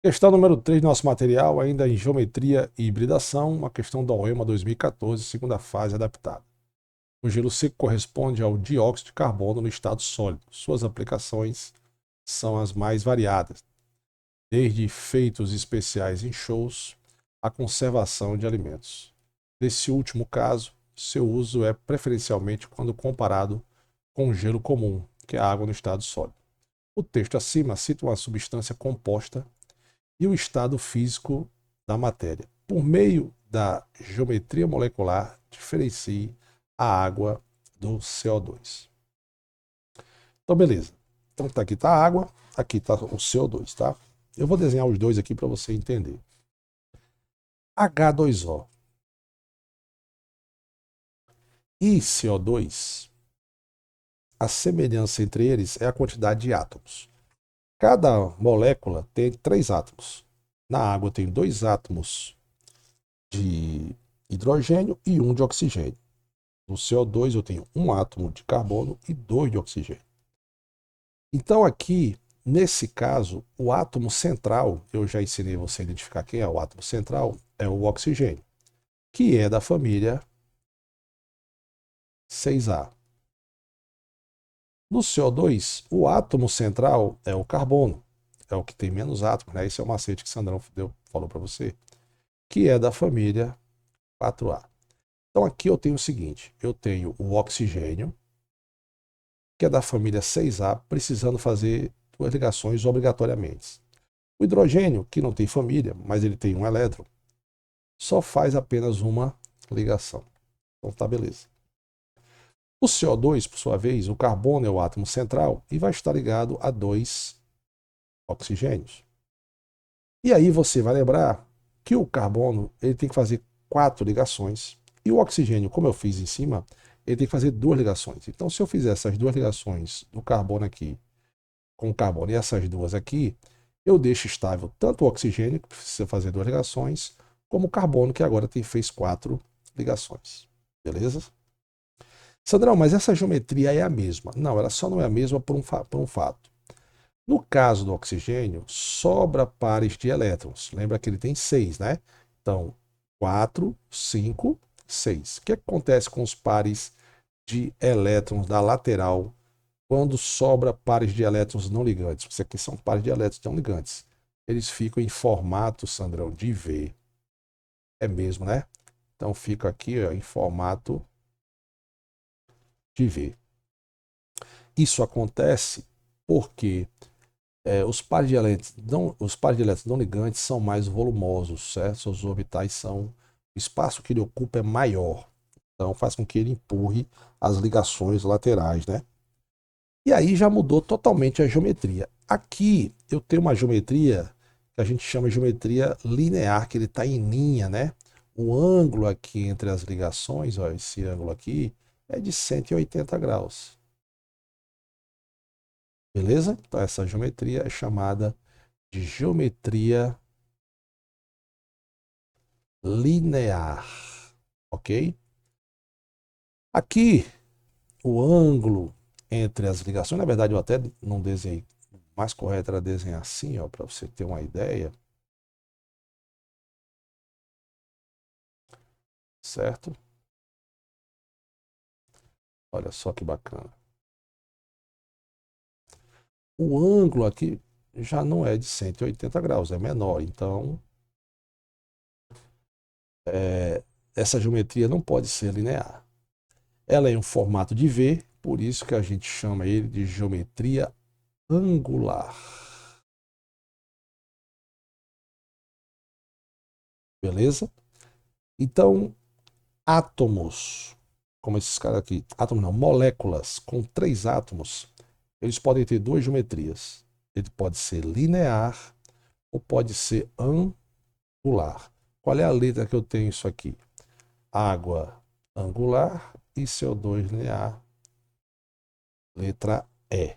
Questão número 3 do nosso material, ainda em geometria e hibridação, uma questão da OEMA 2014, segunda fase adaptada. O gelo seco corresponde ao dióxido de carbono no estado sólido. Suas aplicações são as mais variadas, desde efeitos especiais em shows à conservação de alimentos. Nesse último caso, seu uso é preferencialmente quando comparado com o gelo comum, que é a água no estado sólido. O texto acima cita uma substância composta e o estado físico da matéria. Por meio da geometria molecular, diferencie a água do CO2. Então, beleza. Então, aqui está a água, aqui está o CO2, tá? Eu vou desenhar os dois aqui para você entender. H2O e CO2, a semelhança entre eles é a quantidade de átomos. Cada molécula tem 3 átomos. Na água tem 2 átomos de hidrogênio e 1 de oxigênio. No CO2 eu tenho 1 átomo de carbono e 2 de oxigênio. Então aqui, nesse caso, o átomo central, eu já ensinei você a identificar quem é o átomo central, é o oxigênio, que é da família 6A. No CO2, o átomo central é o carbono, é o que tem menos átomos, né? Esse é o macete que o Sandrão falou para você, que é da família 4A. Então aqui eu tenho o seguinte, eu tenho o oxigênio, que é da família 6A, precisando fazer 2 ligações obrigatoriamente. O hidrogênio, que não tem família, mas ele tem um elétron, só faz apenas uma ligação. Então tá, beleza. O CO2, por sua vez, o carbono é o átomo central e vai estar ligado a 2 oxigênios. E aí você vai lembrar que o carbono ele tem que fazer 4 ligações e o oxigênio, como eu fiz em cima, ele tem que fazer 2 ligações. Então, se eu fizer essas 2 ligações do carbono aqui com o carbono e essas duas aqui, eu deixo estável tanto o oxigênio, que precisa fazer 2 ligações, como o carbono, que agora fez 4 ligações. Beleza? Sandrão, mas essa geometria é a mesma. Não, ela só não é a mesma por um fato. No caso do oxigênio, sobra pares de elétrons. Lembra que ele tem 6, né? Então, 4, 5, 6. O que acontece com os pares de elétrons da lateral quando sobra pares de elétrons não ligantes? Isso aqui são pares de elétrons não ligantes. Eles ficam em formato, Sandrão, de V. É mesmo, né? Então, fica aqui ó, em formato de V. Isso acontece porque os pares de elétrons não ligantes são mais volumosos, certo? Seus orbitais são. O espaço que ele ocupa é maior. Então faz com que ele empurre as ligações laterais, né? E aí já mudou totalmente a geometria. Aqui eu tenho uma geometria que a gente chama de geometria linear, que ele está em linha, né? O ângulo aqui entre as ligações, ó, esse ângulo aqui, é de 180 graus. Beleza? Então essa geometria é chamada de geometria linear, ok? Aqui, o ângulo entre as ligações, na verdade eu até não desenhei, o mais correto era desenhar assim, ó, para você ter uma ideia, certo? Olha só que bacana. O ângulo aqui já não é de 180 graus, é menor, então é, essa geometria não pode ser linear. Ela é em um formato de V, por isso que a gente chama ele de geometria angular. Beleza? Então, átomos, como esses caras aqui, átomos não, moléculas com 3 átomos, eles podem ter 2 geometrias. Ele pode ser linear ou pode ser angular. Qual é a letra que eu tenho isso aqui? Água angular e CO2 linear, letra E.